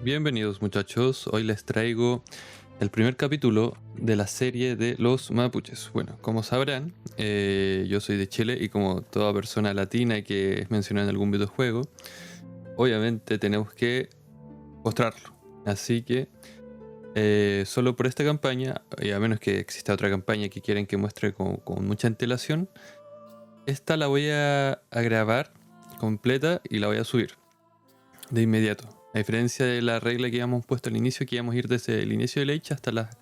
Bienvenidos muchachos, hoy les traigo el primer capítulo de la serie de los mapuches. Bueno, como sabrán, yo soy de Chile y como toda persona latina que es mencionada en algún videojuego, obviamente tenemos que mostrarlo. Así que solo por esta campaña, y a menos que exista otra campaña que quieran que muestre con mucha antelación, esta la voy a grabar completa y la voy a subir de inmediato. A diferencia de la regla que habíamos puesto al inicio, que íbamos a ir desde el inicio del Age hasta las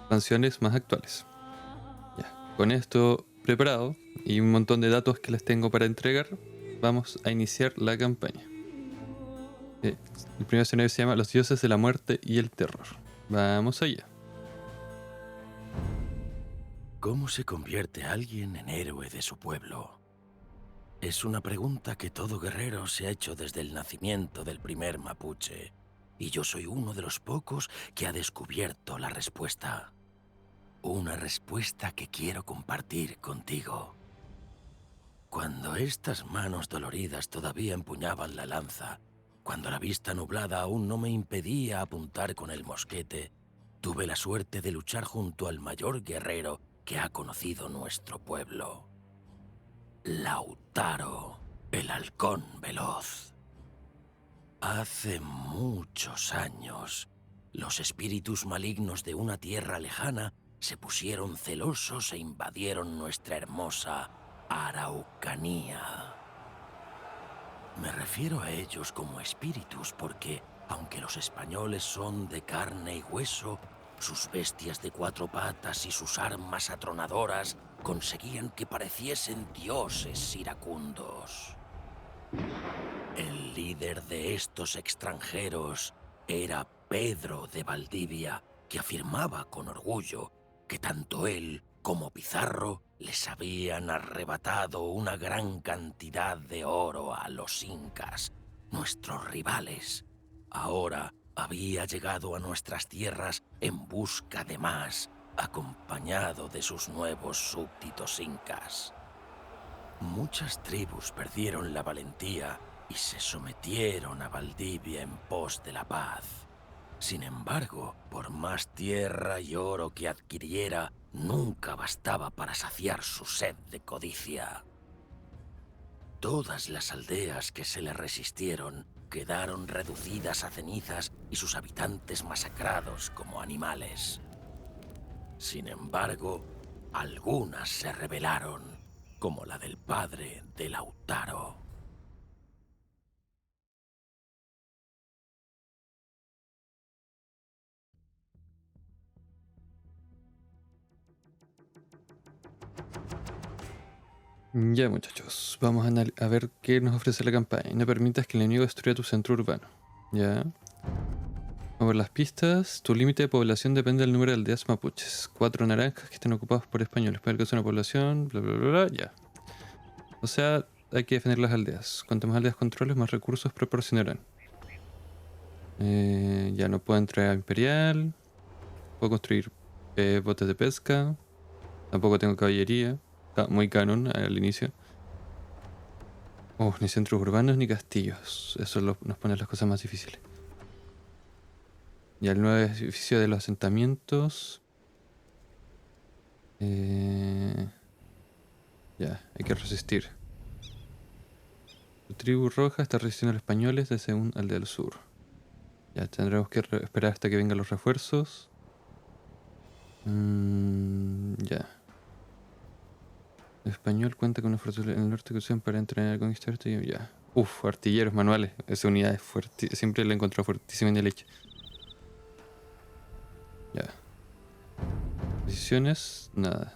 canciones más actuales. Ya, con esto preparado y un montón de datos que les tengo para entregar, vamos a iniciar la campaña. El primer escenario se llama Los dioses de la muerte y el terror. Vamos allá. ¿Cómo se convierte alguien en héroe de su pueblo? Es una pregunta que todo guerrero se ha hecho desde el nacimiento del primer mapuche, y yo soy uno de los pocos que ha descubierto la respuesta. Una respuesta que quiero compartir contigo. Cuando estas manos doloridas todavía empuñaban la lanza, cuando la vista nublada aún no me impedía apuntar con el mosquete, tuve la suerte de luchar junto al mayor guerrero que ha conocido nuestro pueblo. Lautaro, el halcón veloz. Hace muchos años, los espíritus malignos de una tierra lejana se pusieron celosos e invadieron nuestra hermosa Araucanía. Me refiero a ellos como espíritus porque, aunque los españoles son de carne y hueso, sus bestias de 4 patas y sus armas atronadoras conseguían que pareciesen dioses iracundos. El líder de estos extranjeros era Pedro de Valdivia, que afirmaba con orgullo que tanto él como Pizarro les habían arrebatado una gran cantidad de oro a los incas, nuestros rivales. Ahora había llegado a nuestras tierras en busca de más, acompañado de sus nuevos súbditos incas. Muchas tribus perdieron la valentía y se sometieron a Valdivia en pos de la paz. Sin embargo, por más tierra y oro que adquiriera, nunca bastaba para saciar su sed de codicia. Todas las aldeas que se le resistieron quedaron reducidas a cenizas y sus habitantes masacrados como animales. Sin embargo, algunas se rebelaron, como la del padre de Lautaro. Ya muchachos, vamos a ver qué nos ofrece la campaña. No permitas que el enemigo destruya tu centro urbano. Ya. Vamos a ver las pistas. Tu límite de población depende del número de aldeas mapuches. 4 naranjas que estén ocupados por españoles. Puede que sea una población, bla bla bla bla, ya. O sea, hay que defender las aldeas. Cuanto más aldeas controles, más recursos proporcionarán. Ya no puedo entrar a Imperial. Puedo construir botes de pesca. Tampoco tengo caballería. Muy canon al inicio. Ni centros urbanos ni castillos. Eso nos pone las cosas más difíciles. Ya el nuevo edificio de los asentamientos. Ya, hay que resistir. Tu tribu roja está resistiendo a los españoles desde un aldea del sur. Ya tendremos que esperar hasta que vengan los refuerzos. Ya. El español cuenta con una fortaleza en el norte que usan para entrenar a conquistar este. Ya. Artilleros manuales. Esa unidad es fuerte. Siempre la he encontrado fuertísima en el hecho. Ya. Decisiones, nada.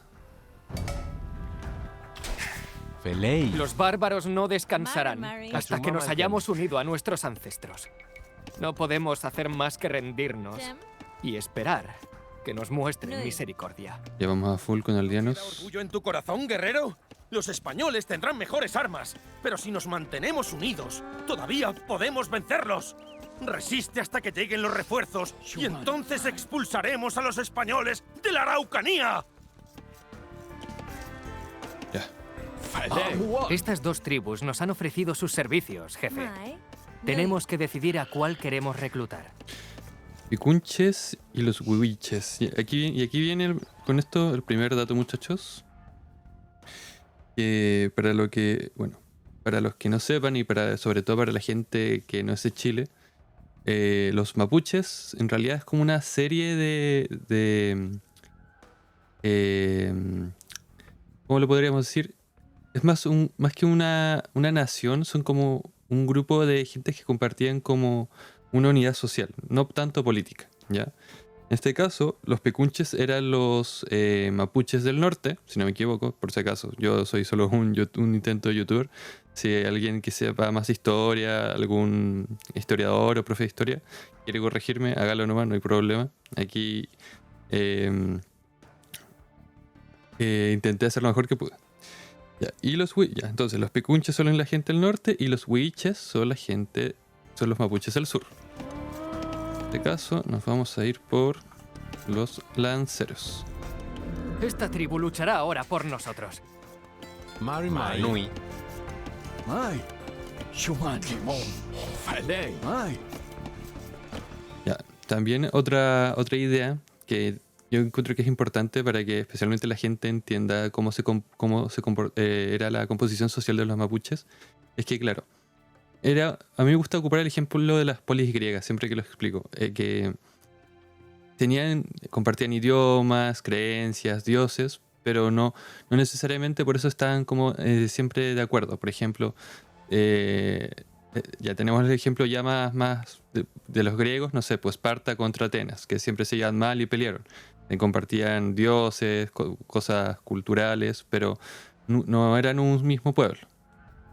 Feley. Los bárbaros no descansarán Mary. hasta que nos hayamos unido a nuestros ancestros. No podemos hacer más que rendirnos Jim? y esperar que nos muestren Luis. misericordia. Ya vamos a full con ¿Da aldeanos. orgullo en tu corazón, guerrero? Los españoles tendrán mejores armas, pero si nos mantenemos unidos, todavía podemos vencerlos. Resiste hasta que lleguen los refuerzos y entonces expulsaremos a los españoles de la Araucanía. Ya. Estas 2 tribus nos han ofrecido sus servicios, jefe. Mai, Tenemos que decidir a cuál queremos reclutar. Picunches y los huiches. Y aquí viene con esto el primer dato, muchachos. Que para lo que, bueno, para los que no sepan y sobre todo para la gente que no es de Chile, los mapuches en realidad es como una serie ¿cómo lo podríamos decir? Es más que una nación, son como un grupo de gente que compartían como una unidad social, no tanto política, ¿ya? En este caso, los picunches eran los mapuches del norte, si no me equivoco, por si acaso. Yo soy solo un intento de youtuber. Si hay alguien que sepa más historia, algún historiador o profe de historia, quiere corregirme, hágalo nomás, no hay problema. Aquí intenté hacer lo mejor que pude. Ya, y entonces los picunches son la gente del norte y los huiches son los mapuches del sur. En este caso nos vamos a ir por los lanceros. Esta tribu luchará ahora por nosotros. Mari Nui. Mai. Shuman. Kimon. Falei. Mai. Ya, también otra idea que yo encuentro que es importante para que especialmente la gente entienda era la composición social de los mapuches, es que claro, a mí me gusta ocupar el ejemplo de las polis griegas, siempre que lo explico, que compartían idiomas, creencias, dioses, pero no necesariamente por eso estaban como siempre de acuerdo. Por ejemplo, ya tenemos el ejemplo ya más de los griegos, no sé, pues Esparta contra Atenas, que siempre se llevan mal y pelearon. Compartían dioses, cosas culturales, pero no eran un mismo pueblo.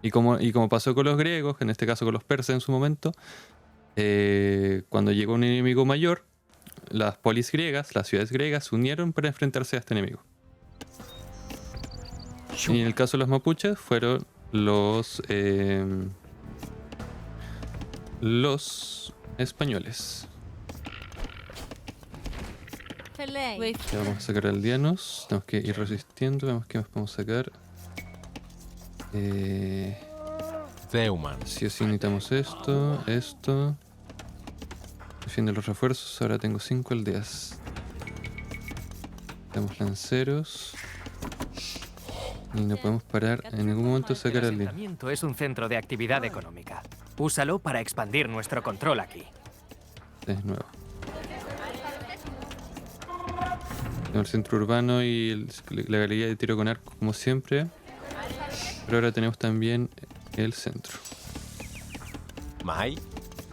Y como pasó con los griegos, en este caso con los persas en su momento, cuando llegó un enemigo mayor, las polis griegas, las ciudades griegas, se unieron para enfrentarse a este enemigo. Y en el caso de los mapuches fueron los españoles. Ya vamos a sacar aldeanos. Tenemos que ir resistiendo. Vemos qué más podemos sacar. Zeuman. Sí o sí necesitamos esto. Defiende los refuerzos. Ahora tengo 5 aldeas. Tenemos lanceros. Y no podemos parar en ningún momento de sacar El aldeanos. asentamiento es un centro de actividad económica. Úsalo para expandir nuestro control aquí. Es nuevo. Tenemos el centro urbano y la galería de tiro con arco como siempre. Pero ahora tenemos también el centro. Mai.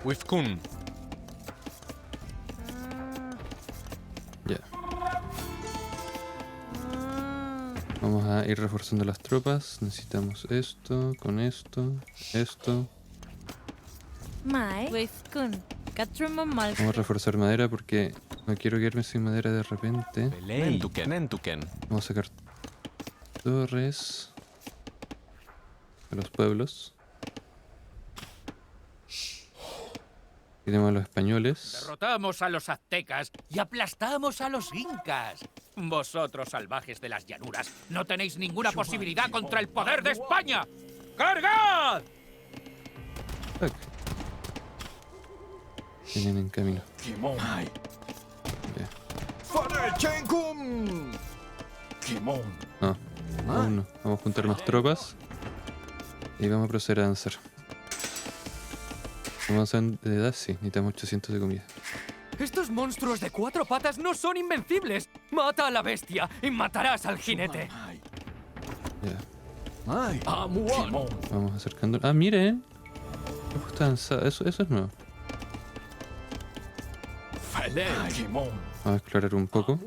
Wifkun. Ya. Vamos a ir reforzando las tropas. Necesitamos esto, con esto. Vamos a reforzar madera porque no quiero quedarme sin madera de repente. Nentuken. Vamos a sacar torres a los pueblos. Y tenemos a los españoles. Derrotamos a los aztecas y aplastamos a los incas. Vosotros, salvajes de las llanuras, no tenéis ninguna posibilidad contra el poder de España. ¡Cargad! Fuck. Vienen en camino. Kimon. Ya. Falei Chenkum. Kimon. No, aún no. Vamos a juntar más tropas. Y vamos a proceder a avanzar. Vamos a avanzar de edad, sí. Necesitamos 800 de comida. Estos monstruos de 4 patas no son invencibles. Mata a la bestia y matarás al jinete. Ya. Mai. Kimon. Vamos acercando. Ah, miren. Eso es nuevo. Falei Kimon. Vamos a explorar un poco.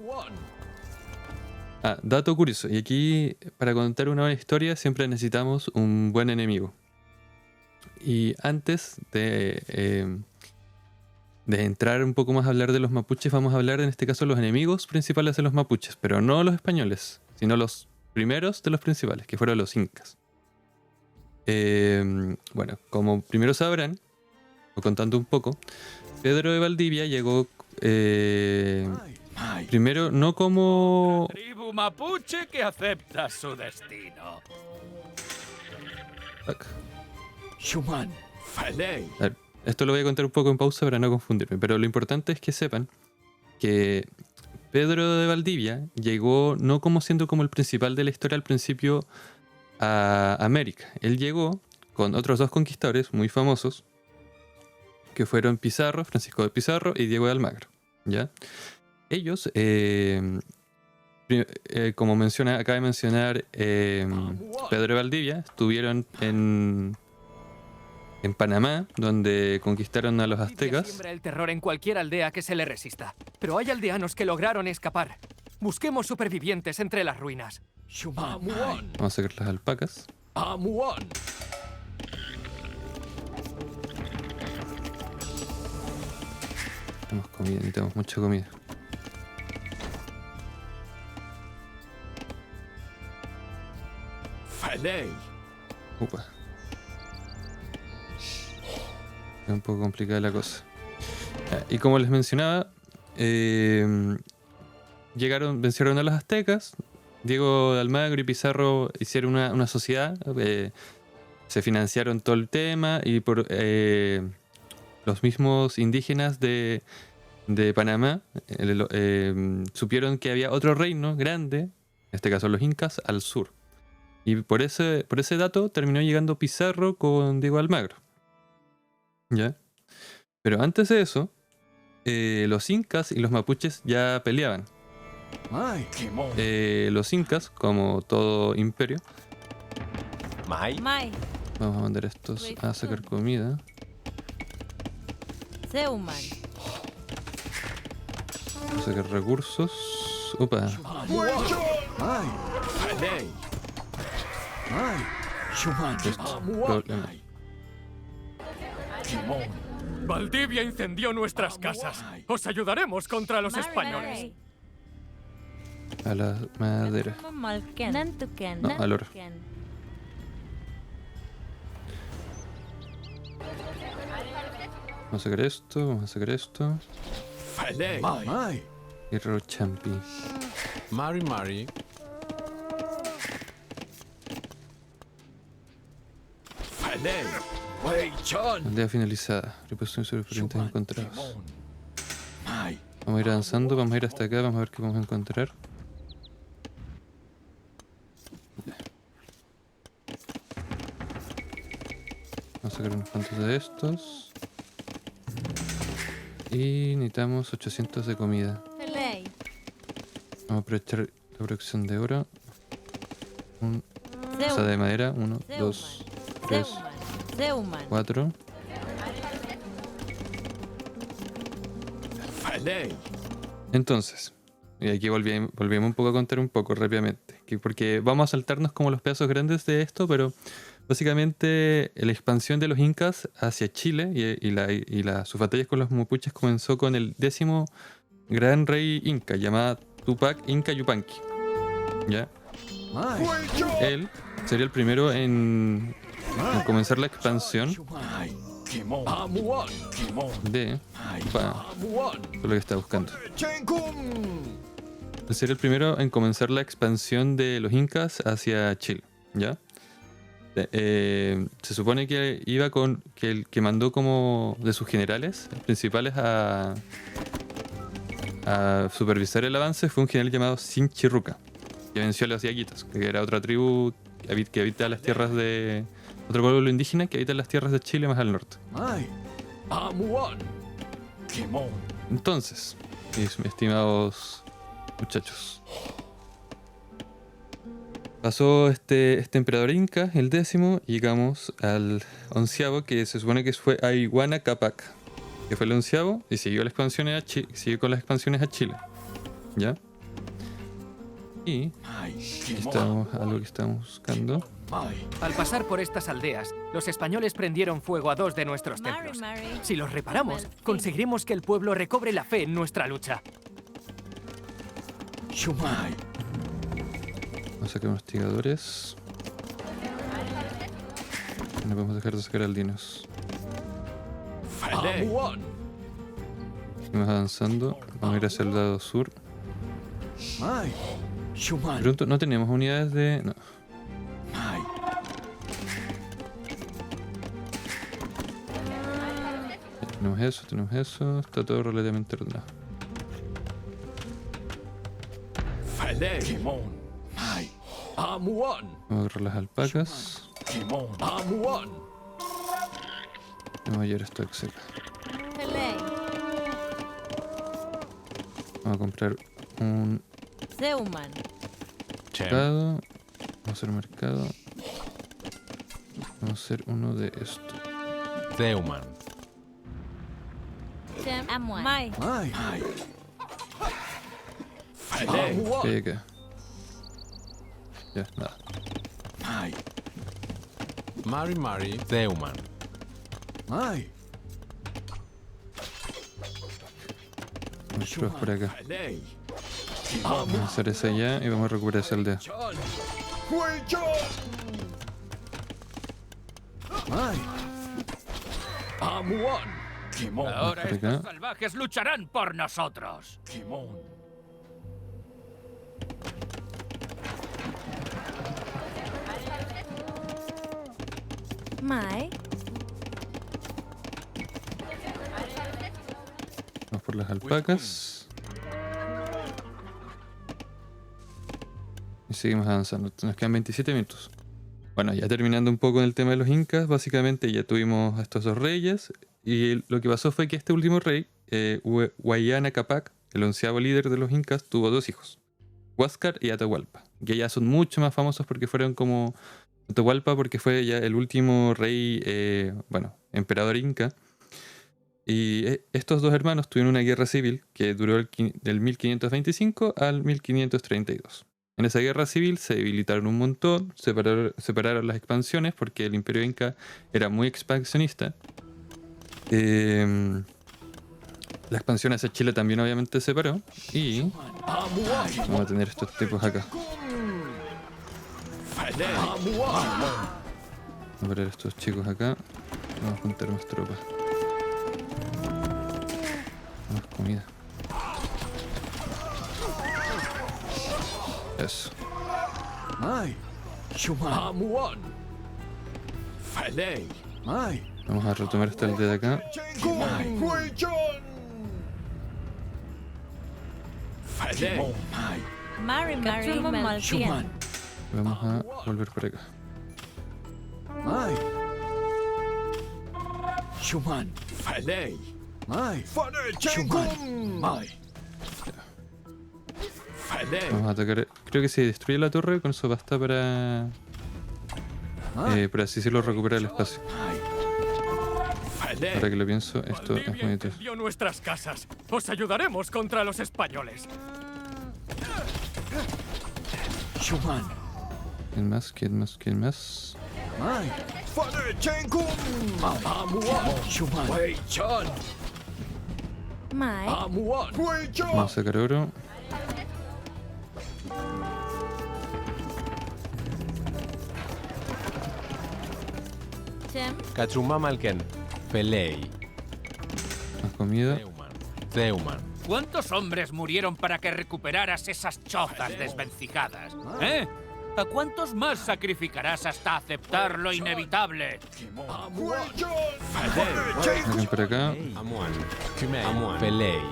Ah, dato curioso. Y aquí, para contar una buena historia, siempre necesitamos un buen enemigo. Y antes de entrar un poco más a hablar de los mapuches, vamos a hablar en este caso de los enemigos principales de los mapuches, pero no los españoles, sino los primeros de los principales, que fueron los incas. Bueno, como primero sabrán, o contando un poco, Pedro de Valdivia llegó Mai. primero no como... Tribu mapuche que acepta su destino. Fuck. Shuman. Falei. A ver, esto lo voy a contar un poco en pausa para no confundirme, pero lo importante es que sepan que Pedro de Valdivia llegó no como siendo como el principal de la historia al principio a América. Él llegó con otros 2 conquistadores muy famosos, que fueron Pizarro, Francisco de Pizarro y Diego de Almagro, ¿ya? Ellos, como acaba de mencionar Pedro de Valdivia, estuvieron en Panamá, donde conquistaron a los aztecas. Siembra el terror en cualquier aldea que se le resista. Pero hay aldeanos que lograron escapar. Busquemos supervivientes entre las ruinas. Amuan. Vamos a sacar las alpacas. Amuan. Tenemos comida, necesitamos mucha comida. Falei. Upa. Es un poco complicada la cosa. Y como les mencionaba, vencieron a los aztecas. Diego de Almagro y Pizarro hicieron una sociedad. Se financiaron todo el tema y por los mismos indígenas de Panamá supieron que había otro reino grande, en este caso los incas, al sur. Y por ese dato terminó llegando Pizarro con Diego de Almagro. ¿Ya? Pero antes de eso, los incas y los mapuches ya peleaban. Ay, Kimon. Los incas, como todo imperio, Mai. Mai, vamos a mandar estos a sacar comida. Zeuman, Vamos a sacar recursos. Opa, Ay, Falei. Ay, Shuman. problema. Amuan. Kimon. Valdivia incendió nuestras casas. Os ayudaremos contra los Mari, españoles. Mari. A la madera. Malken, Nantuken, No, al oro. Nantuken. Vamos a sacar esto, vamos a sacar esto. Falei. Mai. Hierro champi. Mari. Falei. Wei Chan. Aldea finalizada. Reposición sobre diferentes encontrados. Kimon. Mai. Vamos a ir avanzando, vamos a ir hasta acá, vamos a ver qué vamos a encontrar. Vamos a sacar unos cuantos de estos. Y necesitamos 800 de comida. Pelei, Vamos a aprovechar la producción de oro. O sea, de madera. 1, 2, 3, Zeuman, 4. Falei. Entonces, y aquí volvemos un poco a contar un poco rápidamente. Porque vamos a saltarnos como los pedazos grandes de esto, pero básicamente la expansión de los incas hacia Chile y sus batallas con los mapuches comenzó con el 10º gran rey inca, llamado Tupac Inca Yupanqui. ¿Ya? Mai. Él sería el primero en comenzar la expansión Mai. Kimon. Amuan. Kimon. de... Mai. Opa, Amuan. eso es lo que está buscando. Chenkum. Él sería el primero en comenzar la expansión de los incas hacia Chile. ¿Ya? Se supone que iba con que el que mandó como de sus generales principales a supervisar el avance fue un general llamado Sinchirruca, que venció a los Yaquitas, que era otra tribu que habita las tierras de... otro pueblo indígena que habita las tierras de Chile más al norte. Mai. Amuan. Kimon. Entonces, mis estimados muchachos, pasó este emperador inca, el 10º, y llegamos al 11º, que se supone que fue Ayhuana Capac, que fue el 11º, y siguió siguió con las expansiones a Chile. ¿Ya? Y Mai. aquí Kimon. estamos, algo que estamos buscando. Mai. Al pasar por estas aldeas, los españoles prendieron fuego a 2 de nuestros Mari, templos. Mari. Si los reparamos, Malkin. conseguiremos que el pueblo recobre la fe en nuestra lucha. Shumai. Vamos a sacar unos tiradores. No podemos dejar de sacar aldinos. Falei. Amuan. Seguimos avanzando. Vamos a ir hacia el lado sur. Mai. Shuman. Pronto no tenemos unidades de... No. Mai. Tenemos eso. Está todo relativamente ordenado. Kimon. Mai. Amuan. Vamos a agarrar las alpacas. Kimon. Amuan. Vamos a llevar esto acá. Pelei. Vamos a comprar un Zeuman. Chem. mercado. Vamos a hacer un mercado. Vamos a hacer uno de esto. Zeuman. Chem. Amuan. Mai. Mai. Amuan. ¿Qué hay acá? Ya, nada. Mai. Mari. Zeuman. Mai. Vamos a probar por acá. Pelei. Vamos a hacer esa ya y vamos a recuperar esa aldea. Chan. Huichan. Mai. Amuan. Kimon. Ahora por acá. estos salvajes lucharán por nosotros. Kimon. Mai. Vamos por las alpacas. Y seguimos avanzando. Nos quedan 27 minutos. Bueno, ya terminando un poco en el tema de los incas, básicamente ya tuvimos a estos dos reyes. Y lo que pasó fue que este último rey, Huayana Capac, el 11º líder de los incas, tuvo dos hijos, Huáscar y Atahualpa, que ya son mucho más famosos porque fueron como Atahualpa, porque fue ya el último rey, emperador inca. Y estos dos hermanos tuvieron una guerra civil que duró del 1525 al 1532. En esa guerra civil se debilitaron un montón, separaron las expansiones porque el imperio inca era muy expansionista. La expansión hacia Chile también obviamente se separó. Y vamos a tener estos tipos acá. Vamos a ver a estos chicos acá. Vamos a juntar más tropas. Más comida. Eso. Mai. Shuman. Amuan. Pelei. Mai. Vamos a retomar esta aldea de acá. Mai. Huichan. Pelei. Mai. Mari. Maltien. Shuman. Vamos a volver por acá. Mai. Shuman. Pelei. Mai. Shuman. Mai. Pelei. Vamos a atacar. Creo que si destruye la torre, con eso basta para por así decirlo, recuperar el espacio. Ahora que lo pienso, esto es muy Valdivia difícil. incendió nuestras casas. Os ayudaremos contra los españoles. Shuman. ¿Quién más? ¿Quién más? ¿Quién más? Mai. Amuan. Shuman. Huichan. Mai. Amuan. Vamos a sacar oro. Chem. Kachuma Malken. Pelei. Más comida. Zeuman. ¿Cuántos hombres murieron para que recuperaras esas chozas desvencijadas? ¿Eh? ¿A cuántos más sacrificarás hasta aceptar lo inevitable? Vengan por acá. Amuan. Amuan. Pelei.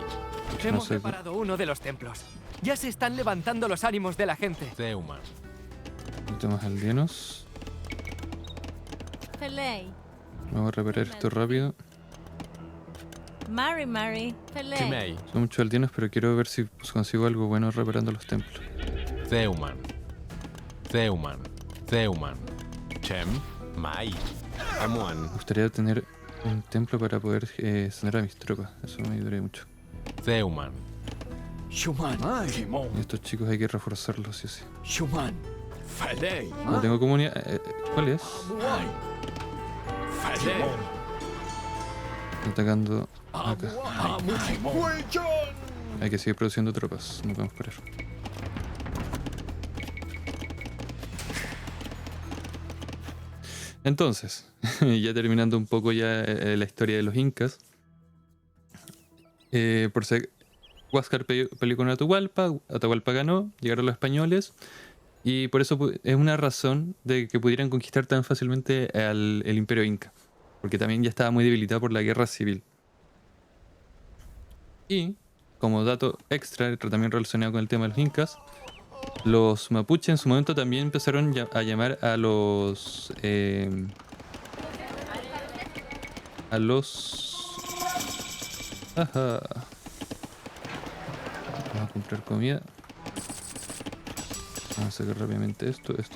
Hemos sé. reparado uno de los templos. Ya se están levantando los ánimos de la gente. Zeuman. Tenemos aldeanos. Pelei. Vamos a reparar esto rápido. Mari. Pelei. Chimei. Son muchos aldeanos, pero quiero ver si consigo algo bueno reparando los templos. Zeuman. Zeuman. Zeuman. Chem. Mai. Amuan. Me gustaría tener un templo para poder sanar a mis tropas. Eso me ayudaría mucho. Zeuman. Shuman. Kimon. Y estos chicos hay que reforzarlos, sí o sí. Shuman. Pelei. No tengo comunidad. ¿Cuál es? Mai. Pelei. Está atacando acá. Amuan. Hay que seguir produciendo tropas. No podemos parar. Entonces, ya terminando un poco ya la historia de los incas. Por ser Huáscar peleó con Atahualpa, Atahualpa ganó, llegaron los españoles y por eso es una razón de que pudieran conquistar tan fácilmente el imperio inca, porque también ya estaba muy debilitado por la guerra civil. Y, como dato extra, también relacionado con el tema de los incas, los mapuches en su momento también empezaron a llamar a los... Ajá. Vamos a comprar comida. Vamos a sacar rápidamente esto. Vamos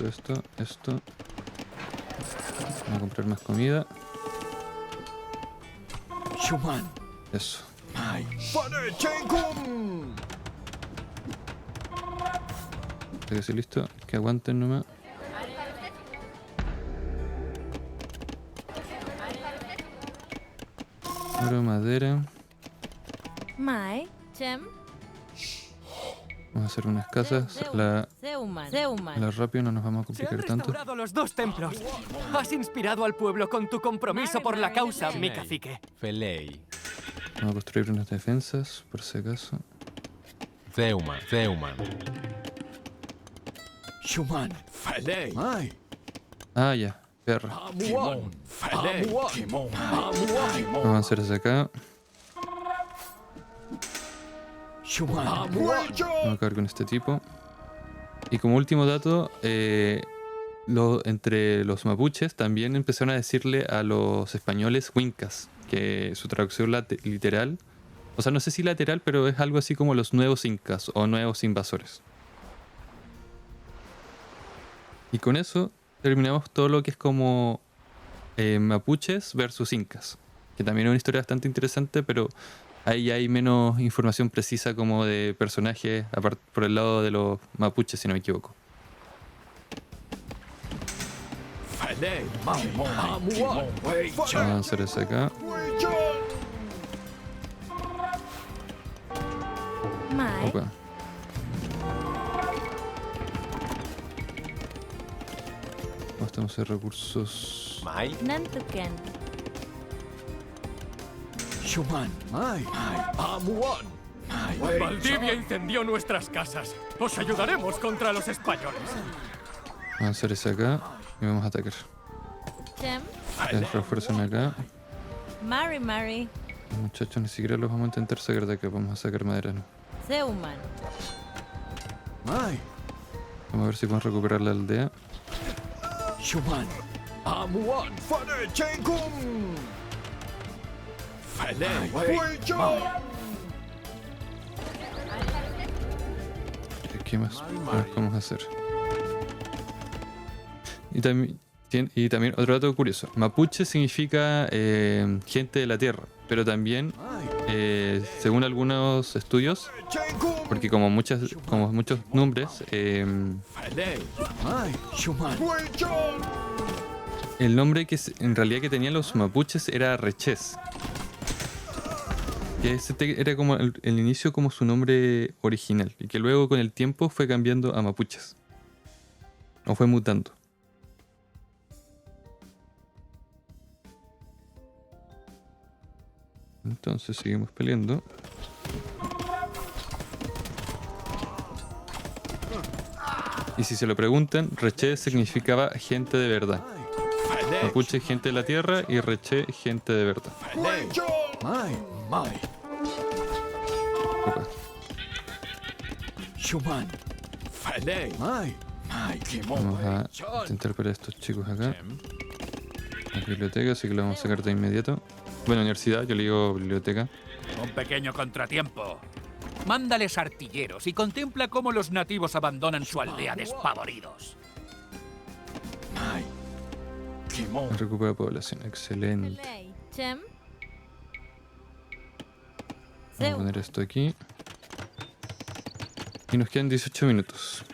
a comprar más comida. Shuman. Eso. Mai. Fane Chenkum. Ya que estoy listo. Que aguanten nomás. Oro, madera. Mai. Chem. Vamos a hacer unas casas. Zeuman. La rápido no nos vamos a Se han complicar tanto. restaurado los 2 templos. Has inspirado al pueblo con tu compromiso por la causa, mi cacique. Felei. Vamos a construir unas defensas, por si acaso. Zeuman. Shuman. Falei. Mai. Ah, ya. Perra. Amuan. Falei. Kimon. Amuan. Vamos a hacer desde acá. Shuman. Amuan. Vamos a acabar con este tipo. Y como último dato, entre los mapuches también empezaron a decirle a los españoles huincas, que su traducción literal, o sea, no sé si lateral, pero es algo así como los nuevos incas o nuevos invasores. Y con eso terminamos todo lo que es como mapuches versus incas, que también es una historia bastante interesante, pero ahí hay menos información precisa como de personajes por el lado de los mapuches, si no me equivoco. Falei. Amuan. Vamos a hacer eso acá. Mai. Opa. Estamos en recursos. Mai. Nantuken. Shuman. Mai. Amuan. Mai. Valdivia incendió nuestras casas. Os ayudaremos contra los españoles. Vamos a hacer eso acá y vamos a atacar. Chem. Refuerzan acá. Mari. Los muchachos ni siquiera los vamos a intentar sacar de acá. Vamos a sacar madera, ¿no? Zeuman. Mai. Vamos a ver si podemos recuperar la aldea. Shuman. Amuan. Fane Chenkum. Falei. ¿Qué más podemos hacer? Y también otro dato curioso. Mapuche significa gente de la tierra, pero también, según algunos estudios, porque como muchos nombres, Falei. Mai. Shuman. el nombre en realidad que tenían los mapuches era Reches. Que ese era como el inicio como su nombre original. Y que luego con el tiempo fue cambiando a mapuches. O fue mutando. Entonces seguimos peleando. Y si se lo preguntan, Reche significaba gente de verdad. Mapuche, gente de la tierra, y Reche, gente de verdad. Mai. Opa. Shuman. Falei. Mai. Kimon. Vamos a intentar para estos chicos acá. La biblioteca, así que lo vamos a sacar de inmediato. Bueno, universidad, yo le digo biblioteca. Un pequeño contratiempo. Mándales artilleros y contempla cómo los nativos abandonan su aldea despavoridos. Mai. Kimon. Recupera población, excelente. Felei. Chem. Vamos a poner esto aquí. Y nos quedan 18 minutos.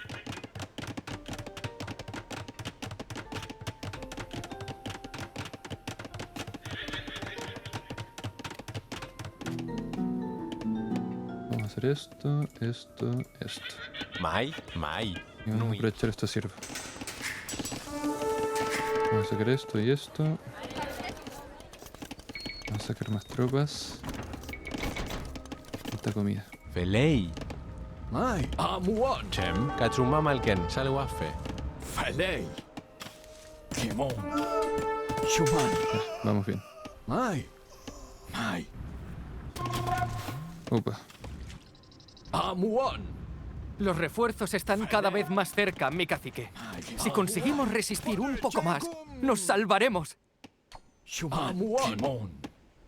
Vamos a hacer esto. Mai. Y vamos a aprovechar esta sierva. Vamos a sacar esto y esto. Vamos a sacar más tropas. Esta comida. Felei. Mai. Amuan. Chem. Kachuma malken. Salwafe. Falei. Kimon. Shuman. Vamos bien. Mai. Opa. Amuan. Los refuerzos están cada vez más cerca, mi cacique. Si conseguimos resistir un poco más, nos salvaremos. Amuan. Kimon.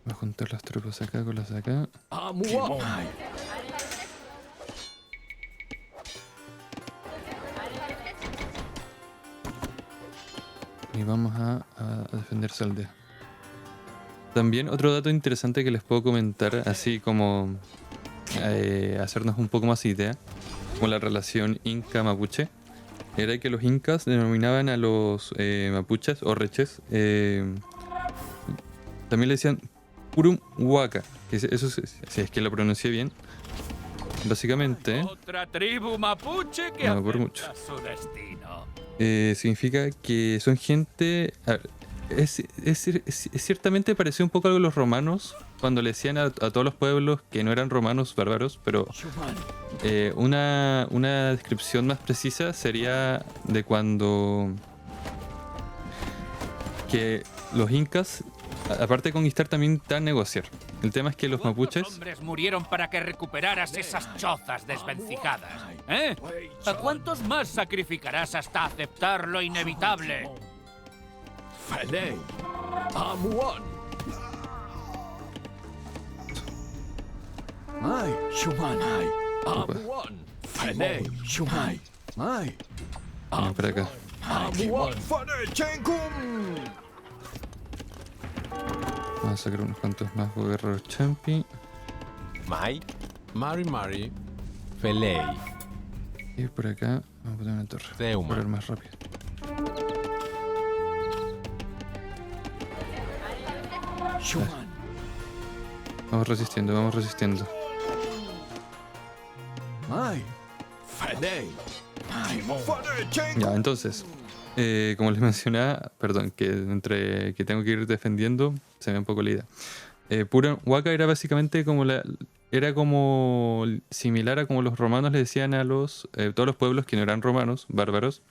Voy a juntar las tropas acá con las de acá. Amuan. Y vamos a defender esa aldea. También otro dato interesante que les puedo comentar, así como hacernos un poco más idea, con la relación Inca-Mapuche, era que los incas denominaban a los mapuches o reches, también le decían Purum Huaca, que eso si es que lo pronuncié bien, básicamente Otra tribu mapuche que No, por mucho. acepta su destino. significa que son gente... a ver, es ciertamente pareció un poco algo a los romanos cuando le decían a todos los pueblos que no eran romanos bárbaros, pero una descripción más precisa sería de cuando que los incas, aparte de conquistar, también tan negociar. El tema es que los mapuches... ¿Cuántos hombres murieron para que recuperaras esas chozas desvencijadas? ¿Eh? ¿A cuántos más sacrificarás hasta aceptar lo inevitable? Falei. Amuan. Mai. Shumanai. Amuan. Falei. Shumai. Mai. Ven para acá. Amuan. Falei. Chenkum. Vamos a sacar unos cuantos más guerreros champi. Mai. Mari. Felei. Y por acá vamos a poner una torre. Zeuma. Para ir más rápido. Shuman. Vamos resistiendo, vamos resistiendo. Mai. Falei. Mai. Falei. Chenkum. Ya, entonces, como les mencionaba, perdón, que entre que tengo que ir defendiendo, se me da un poco la idea. Puran Huaca era básicamente como era como similar a como los romanos le decían a los todos los pueblos que no eran romanos, bárbaros.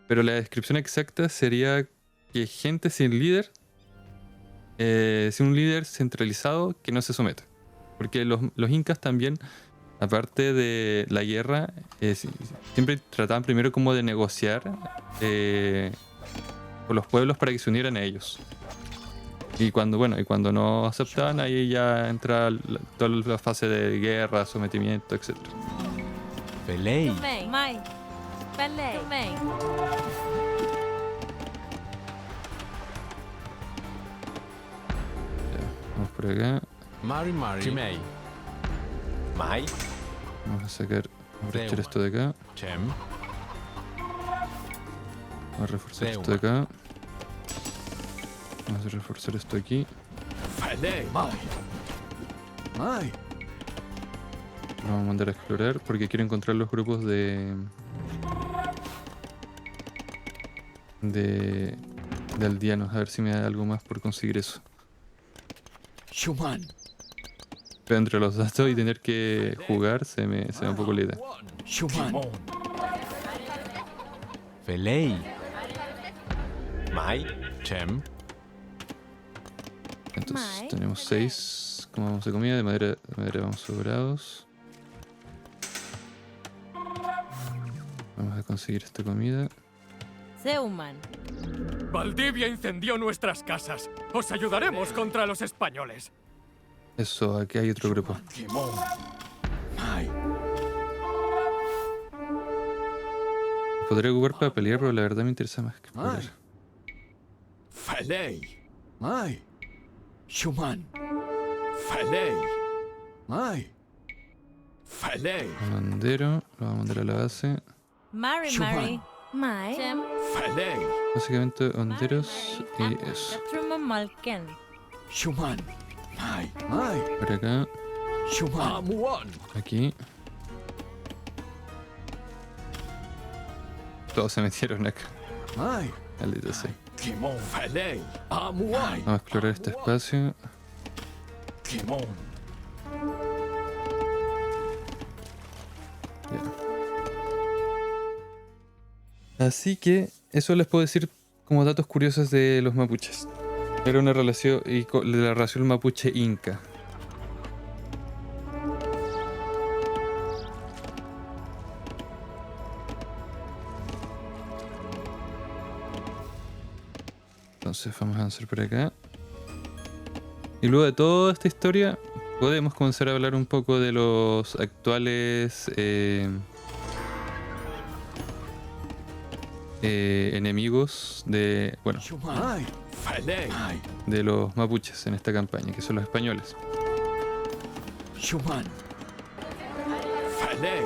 Pero la descripción exacta sería que gente sin líder, sin un líder centralizado que no se someta. Porque los incas también, aparte de la guerra, siempre trataban primero como de negociar con los pueblos para que se unieran a ellos. Y cuando no aceptaban, ahí ya entra toda la fase de guerra, sometimiento, etc. Felei. Tumei. Mai. Falei. Tumei. Vamos por acá. Mari. Chimei. Mai. Vamos a sacar, vamos a echar esto de acá. Chem. Vamos a reforzar Zeuma. esto de acá. Vamos a reforzar esto aquí. Falei. Mai. Mai. Lo vamos a mandar a explorar porque quiero encontrar los grupos de aldeanos. A ver si me da algo más por conseguir eso. Shuman. Pero entre los datos y tener que jugar se me da un poco la idea. Shuman. Felei. Mai. Chem. Entonces Mai, tenemos vale. 6 como vamos de comida, de madera vamos sobrados. Vamos a conseguir esta comida. Zeuman. Valdivia incendió nuestras casas. Os ayudaremos contra los españoles. Eso, aquí hay otro grupo. Kimon. Mai. Podría ocupar para pelear, pero la verdad me interesa más que pelear. Falei. Mai. Shuman. Falei. Mai. Falei. Bandero, lo vamos a mandar a la base. Mari. Shuman. Mai. Chem. Falei. Básicamente honderos y eso. Truma Malken. Shuman. Mai. Mai. Por acá, Shuman. Amuan. aquí. Todos se metieron acá. Mai. Maldita sea. Kimon. Falei. Amuan. Vamos a explorar este espacio. Kimon. Así que eso les puedo decir como datos curiosos de los mapuches. Era una relación de la relación mapuche-inca. Entonces vamos a avanzar por acá. Y luego de toda esta historia, podemos comenzar a hablar un poco de los actuales enemigos de, bueno, Shumai. Falei. de los mapuches en esta campaña, que son los españoles. Shuman. Falei.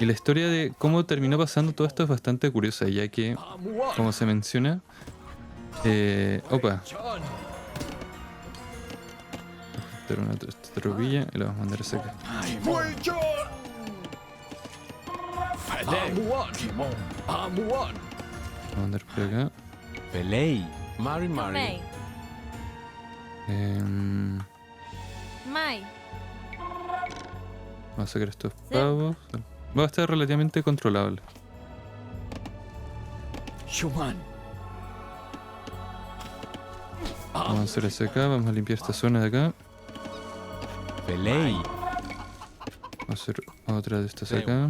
Y la historia de cómo terminó pasando todo esto es bastante curiosa, ya que, Amuan. como se menciona, opa, John. esta era una tropilla y la vamos a mandar hacia acá. Fue John. Falei. Amuan. Kimon. Amuan. Vamos a mandar por acá. Felei. Mari Mari. May. Mai. Vamos a sacar estos pavos. Va a estar relativamente controlable. Shuman. Vamos a hacer hacia acá, vamos a limpiar esta zona de acá. Felei. Vamos a hacer otra de estas acá.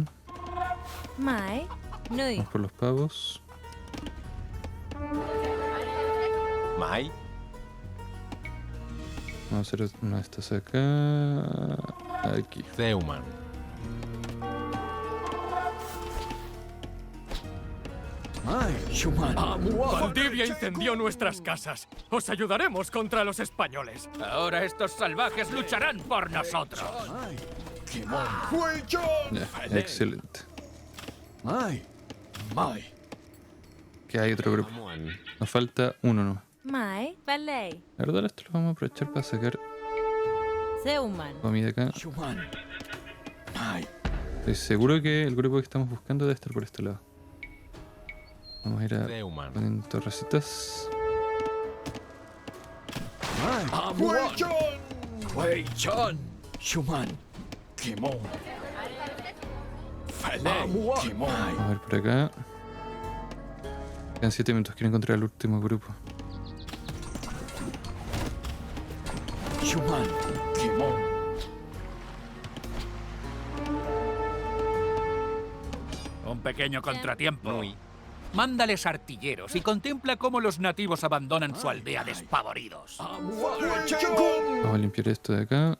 Mai. Nui. Vamos por los pavos. Mai. Vamos a hacer una de estas acá. Aquí. Zeuman. Mai. Shuman. Amuan. Valdivia incendió nuestras casas. Os ayudaremos contra los españoles. Ahora estos salvajes lucharán por nosotros. Mai. Kimon. Fue John. Ya, excelente. Mai. Mai. Que hay otro grupo. Amuan. Nos falta uno nomás. Mai. Balei. La verdad, esto lo vamos a aprovechar para sacar Zeuman. comida acá. Shuman. Mai. Estoy seguro que el grupo que estamos buscando debe estar por este lado. Vamos a ir a Zeuman. poniendo torrecitas. Mai. Amuan. Fue John. Shuman. Kimon. Falei. Amuan. Kimon. Vamos a ver por acá. Quedan 7 minutos, quiero encontrar el último grupo. Shuman. Kimon. Un pequeño contratiempo. Nui. Mándales artilleros y contempla cómo los nativos abandonan su aldea despavoridos. Amuan. Vamos a limpiar esto de acá.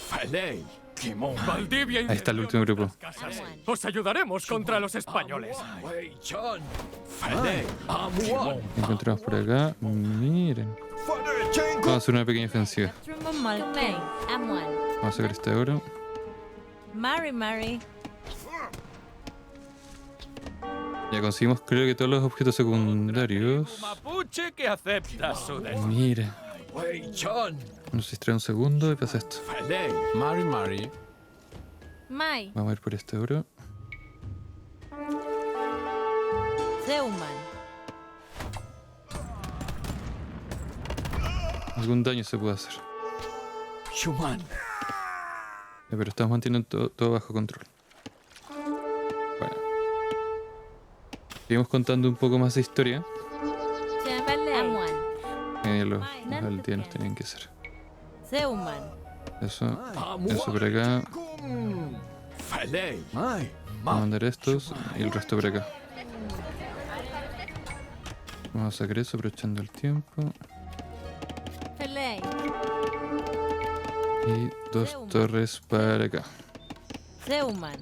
Falei. Kimon. Valdivia Ahí está el último grupo. casas. Os ayudaremos contra los españoles. Fue John. Falei. Amuan. Encontramos por acá. Miren. Vamos a hacer una pequeña ofensiva. Malkei. Amuan. Vamos a sacar este de oro. Mari Mari. Ya conseguimos, creo que todos los objetos secundarios. Mapuche que acepta su destino. Mira. Fue John. Nos distrae un segundo y pasa esto. Falei. Mari Mari. Mai. Vamos a ir por este oro. Zeuman. Algún daño se puede hacer. Shuman. Pero estamos manteniendo todo bajo control. Bueno. Seguimos contando un poco más de historia. Balei. Amuan. Los aldeanos tenían que ser. Zeuman. Eso por acá. Falei. Mai. Vamos a mandar estos y el resto por acá. Vamos a sacar eso aprovechando el tiempo. Balei. Y 2 torres para acá. Zeuman.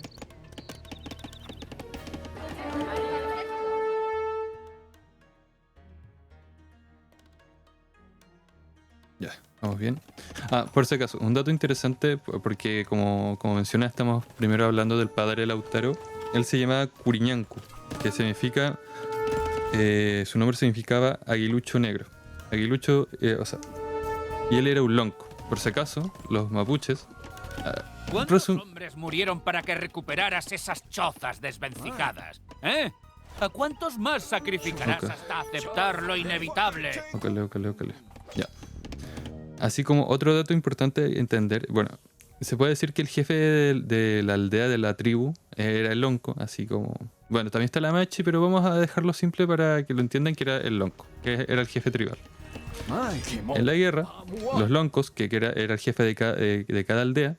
Ya, vamos bien. Por si acaso, un dato interesante, porque como mencioné, estamos primero hablando del padre Lautaro. Él se llamaba Curiñancu, que significa, su nombre significaba aguilucho negro. Aguilucho, y él era un lonco. Por si acaso, los mapuches... ¿Cuántos hombres murieron para que recuperaras esas chozas desvencijadas? ¿Eh? ¿A cuántos más sacrificarás Ok. hasta aceptar lo inevitable? Ócale. Ya. Así como otro dato importante entender, bueno, se puede decir que el jefe de la aldea, de la tribu, era el lonco, así como... Bueno, también está la machi, pero vamos a dejarlo simple para que lo entiendan que era el lonco, que era el jefe tribal. Mai. Kimon. En la guerra, los loncos, que era el jefe de cada aldea,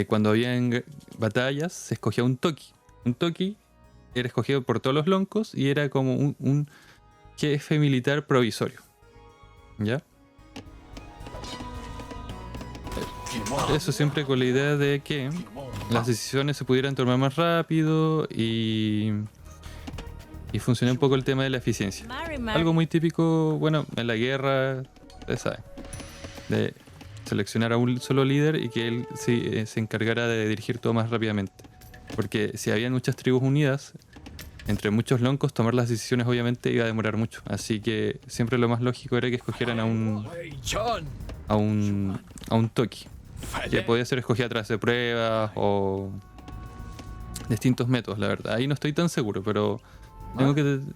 cuando habían batallas, se escogía un toki. Un toki era escogido por todos los loncos y era como jefe militar provisorio. ¿Ya? Eso siempre con la idea de que las decisiones se pudieran tomar más rápido y funcione un poco el tema de la eficiencia. Algo muy típico, bueno, en la guerra, ustedes saben, de seleccionar a un solo líder y que él se encargara de dirigir todo más rápidamente. Porque si había muchas tribus unidas, entre muchos loncos, tomar las decisiones obviamente iba a demorar mucho. Así que siempre lo más lógico era que escogieran a un toki, que podía ser escogido a través de pruebas o distintos métodos, la verdad. Ahí no estoy tan seguro, pero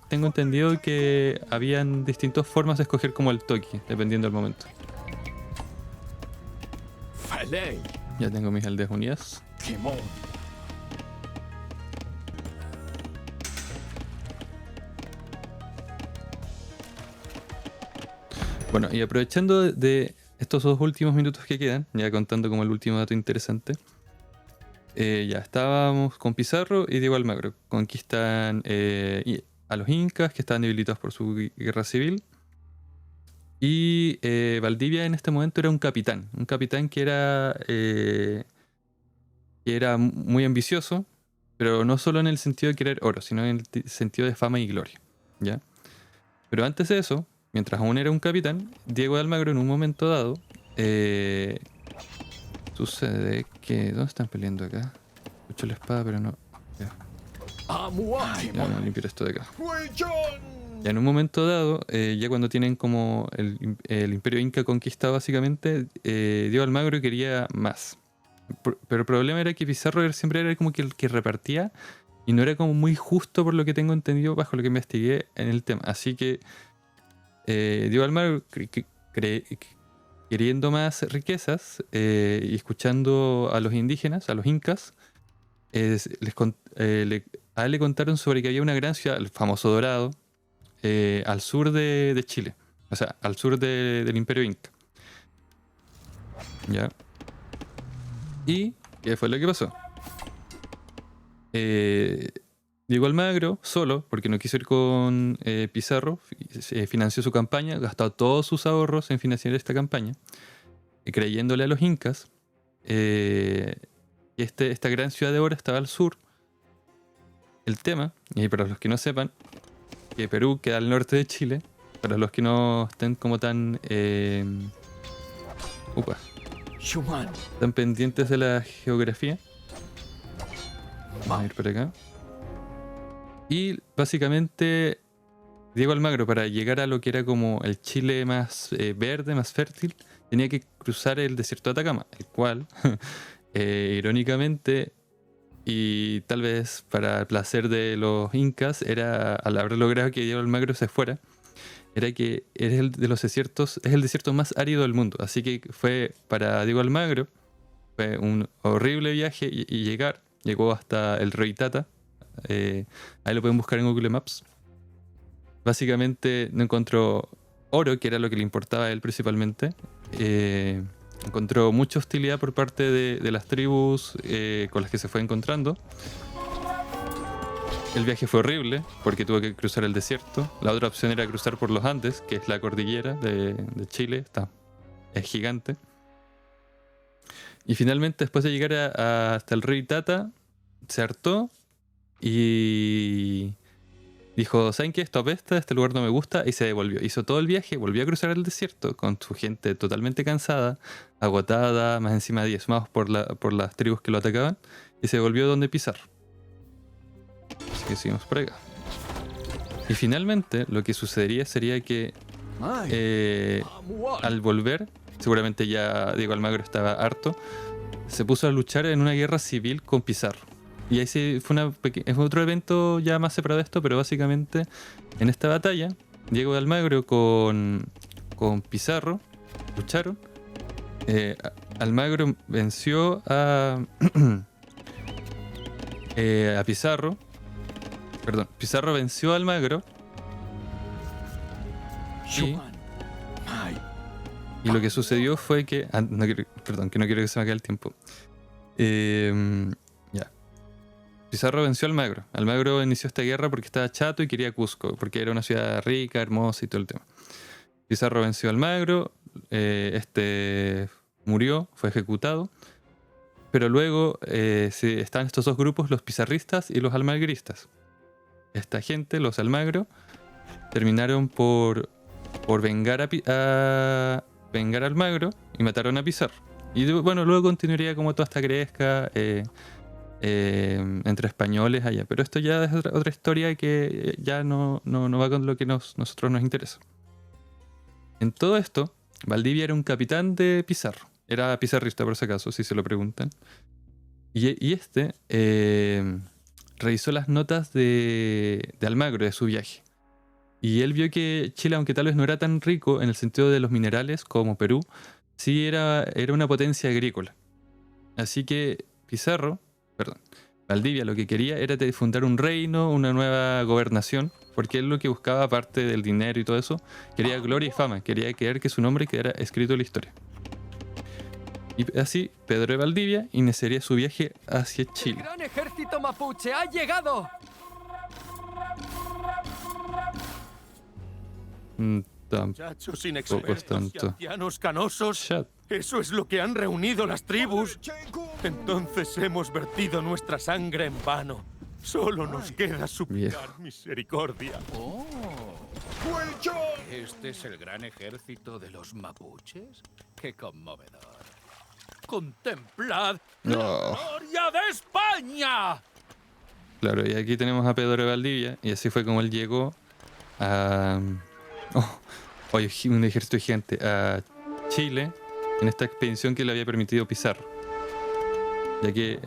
tengo entendido que habían distintas formas de escoger como el toki, dependiendo del momento. Ya tengo mis aldeas unidas. Bueno, y aprovechando de estos 2 últimos minutos que quedan, ya contando como el último dato interesante, ya estábamos con Pizarro y Diego Almagro. Conquistan a los incas, que estaban debilitados por su guerra civil. Y Valdivia en este momento era un capitán que era muy ambicioso, pero no solo en el sentido de querer oro, sino en el sentido de fama y gloria, ¿ya? Pero antes de eso, mientras aún era un capitán, Diego de Almagro en un momento dado sucede que... ¿Dónde están peleando acá? Escucho la espada, pero no... Ya, vamos a limpiar esto de acá. Ya en un momento dado, ya cuando tienen como el imperio inca conquistado básicamente, Diego Almagro quería más. Pero el problema era que Pizarro siempre era como que el que repartía y no era como muy justo por lo que tengo entendido bajo lo que investigué en el tema. Así que Diego Almagro, queriendo más riquezas y escuchando a los indígenas, a los incas, a él le contaron sobre que había una gran ciudad, el famoso Dorado, al sur de Chile, o sea, al sur del Imperio Inca. ¿Ya? ¿Y qué fue lo que pasó? Diego Almagro, solo, porque no quiso ir con Pizarro, financió su campaña, gastó todos sus ahorros en financiar esta campaña, creyéndole a los incas que esta gran ciudad de oro estaba al sur. El tema, y para los que no sepan, que Perú queda al norte de Chile, para los que no estén como tan pendientes de la geografía. Vamos a ir por acá. Y básicamente Diego Almagro, para llegar a lo que era como el Chile más verde, más fértil, tenía que cruzar el desierto de Atacama, el cual, irónicamente, y tal vez para el placer de los incas, era, al haber logrado que Diego Almagro se fuera, era que es el desierto más árido del mundo. Así que fue para Diego Almagro, fue un horrible viaje y llegó hasta el río Itata. Ahí lo pueden buscar en Google Maps. Básicamente no encontró oro, que era lo que le importaba a él principalmente. Encontró mucha hostilidad por parte de las tribus con las que se fue encontrando. El viaje fue horrible porque tuvo que cruzar el desierto. La otra opción era cruzar por los Andes, que es la cordillera de Chile. Es gigante. Y finalmente, después de llegar hasta el río Itata, se hartó y dijo: ¿saben qué? Esto apesta, este lugar no me gusta, y se devolvió. Hizo todo el viaje, volvió a cruzar el desierto con su gente totalmente cansada, agotada, más encima diezmados por las tribus que lo atacaban, y se volvió donde Pizarro. Así que seguimos por acá. Y finalmente lo que sucedería sería que al volver, seguramente ya Diego Almagro estaba harto, se puso a luchar en una guerra civil con Pizarro. Y ahí fue otro evento ya más separado de esto, pero básicamente en esta batalla, Diego de Almagro con Pizarro lucharon. Almagro venció a Pizarro. Perdón, Pizarro venció a Almagro. Y lo que sucedió fue que... que no quiero que se me acabe el tiempo. Ya. Pizarro venció a Almagro. Almagro inició esta guerra porque estaba chato y quería Cusco, porque era una ciudad rica, hermosa y todo el tema. Pizarro venció a Almagro, murió, fue ejecutado, pero luego están estos dos grupos, los pizarristas y los almagristas. Esta gente, los Almagro, terminaron por vengar a Almagro y mataron a Pizarro. Y bueno, luego continuaría como toda esta gresca entre españoles allá. Pero esto ya es otra historia que ya no va con lo que nosotros nos interesa. En todo esto, Valdivia era un capitán de Pizarro. Era pizarrista, por si acaso, si se lo preguntan. Y revisó las notas de Almagro, de su viaje. Y él vio que Chile, aunque tal vez no era tan rico en el sentido de los minerales como Perú, sí era una potencia agrícola. Así que Valdivia lo que quería era fundar un reino, una nueva gobernación, porque él lo que buscaba, aparte del dinero y todo eso, quería gloria y fama, quería que su nombre quedara escrito en la historia. Y así, Pedro de Valdivia iniciaría su viaje hacia ¡El Chile. gran ejército mapuche ha llegado! Muchachos inexpertos y ancianos canosos, Chat. eso es lo que han reunido las tribus. Entonces hemos vertido nuestra sangre en vano. Solo nos queda suplicar misericordia. ¿Este es el gran ejército de los mapuches? ¡Qué conmovedor! ¡Contemplad la gloria de España! Claro, y aquí tenemos a Pedro de Valdivia, y así fue como él llegó a... un ejército gigante a Chile en esta expedición que le había permitido Pizarro. Ya que...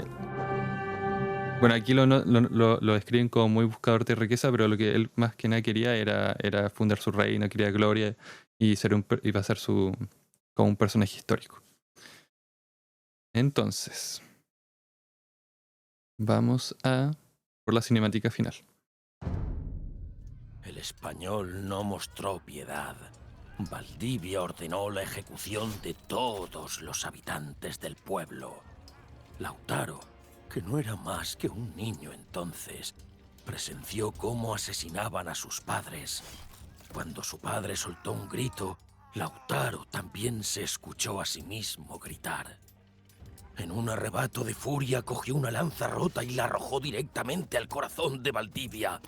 Bueno, aquí lo describen como muy buscador de riqueza, pero lo que él más que nada quería era fundar su reino, quería gloria y pasar como un personaje histórico. Entonces, vamos por la cinemática final. El español no mostró piedad. Valdivia ordenó la ejecución de todos los habitantes del pueblo. Lautaro, que no era más que un niño entonces, presenció cómo asesinaban a sus padres. Cuando su padre soltó un grito, Lautaro también se escuchó a sí mismo gritar. En un arrebato de furia cogió una lanza rota y la arrojó directamente al corazón de Valdivia.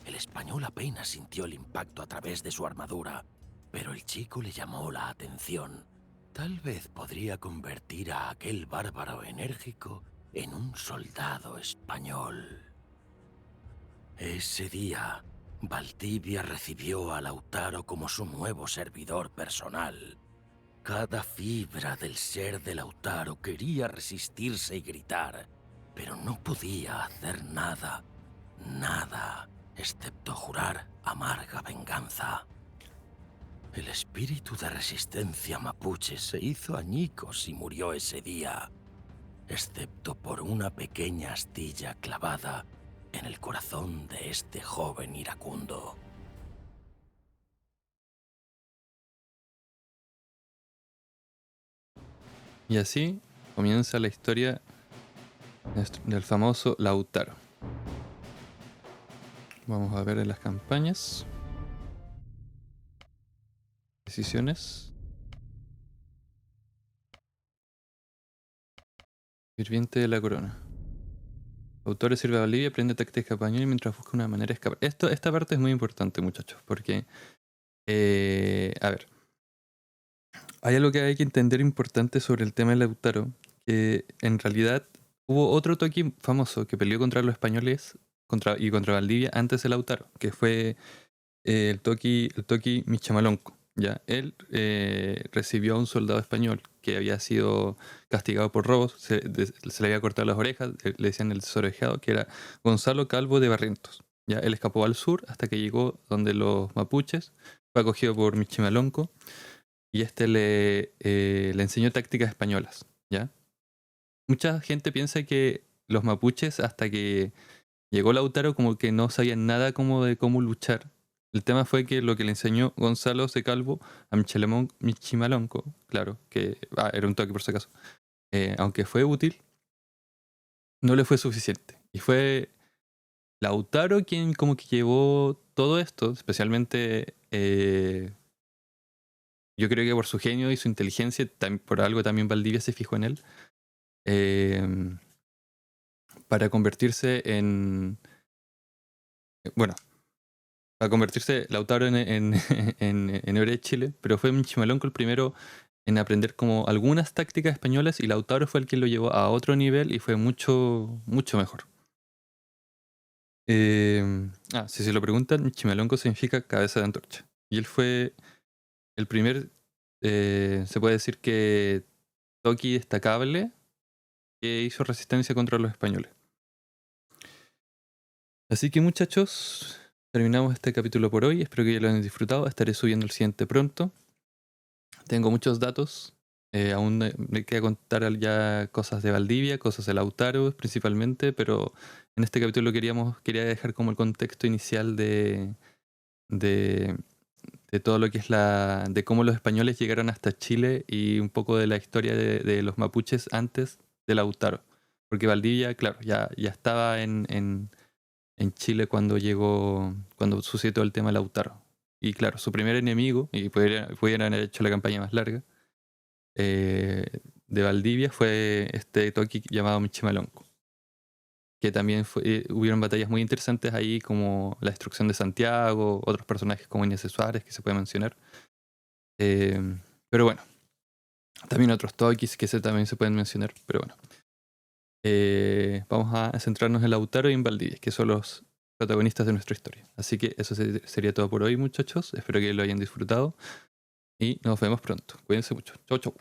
El español apenas sintió el impacto a través de su armadura, pero el chico le llamó la atención. Tal vez podría convertir a aquel bárbaro enérgico en un soldado español. Ese día, Valdivia recibió a Lautaro como su nuevo servidor personal. Cada fibra del ser de Lautaro quería resistirse y gritar, pero no podía hacer nada, excepto jurar amarga venganza. El espíritu de resistencia mapuche se hizo añicos y murió ese día, excepto por una pequeña astilla clavada en el corazón de este joven iracundo. Y así comienza la historia del famoso Lautaro. Vamos a ver en las campañas. Decisiones. Sirviente de la corona. Autores sirve a Bolivia, aprende táctica española mientras busca una manera de escapar. Esta parte es muy importante, muchachos, porque... a ver. Hay algo que hay que entender importante sobre el tema de Lautaro, que en realidad hubo otro toqui famoso que peleó contra los españoles y contra Valdivia antes de Lautaro, que fue el toqui Michamalonco. ¿Ya? Él recibió a un soldado español que había sido castigado por robos, se le había cortado las orejas, le decían el desorejado, que era Gonzalo Calvo de Barrientos. ¿Ya? Él escapó al sur hasta que llegó donde los mapuches, fue acogido por Michimalonco y le enseñó tácticas españolas. ¿Ya? Mucha gente piensa que los mapuches, hasta que llegó Lautaro, como que no sabían nada como de cómo luchar. El tema fue que lo que le enseñó Gonzalo de Calvo a Michimalonco, claro, que era un toque por si acaso, aunque fue útil, no le fue suficiente. Y fue Lautaro quien como que llevó todo esto, especialmente yo creo que por su genio y su inteligencia, por algo también Valdivia se fijó en él, para convertirse en... Bueno, para convertirse Lautaro en héroe de Chile, pero fue Michimalonco el primero en aprender como algunas tácticas españolas y Lautaro fue el que lo llevó a otro nivel y fue mucho, mucho mejor. Si se lo preguntan, Chimalonco significa cabeza de antorcha. Y él fue el primer, se puede decir que toqui destacable que hizo resistencia contra los españoles. Así que muchachos, terminamos este capítulo por hoy. Espero que ya lo hayan disfrutado. Estaré subiendo el siguiente pronto. Tengo muchos datos. Aún me queda contar ya cosas de Valdivia, cosas de Lautaro principalmente, pero en este capítulo quería dejar como el contexto inicial de todo lo que es de cómo los españoles llegaron hasta Chile y un poco de la historia de los mapuches antes de Lautaro. Porque Valdivia, claro, ya estaba en Chile cuando sucedió todo el tema de Lautaro. Y claro, su primer enemigo, y pudieran haber hecho la campaña más larga, de Valdivia fue este toqui llamado Michimalonco. Que también hubieron batallas muy interesantes ahí, como la destrucción de Santiago, otros personajes como Inés de Suárez que se puede mencionar. Pero bueno, también otros toquis que también se pueden mencionar, pero bueno. Vamos a centrarnos en Lautaro y en Valdivia, que son los protagonistas de nuestra historia. Así que eso sería todo por hoy, muchachos. Espero que lo hayan disfrutado y nos vemos pronto. Cuídense mucho. Chau, chau.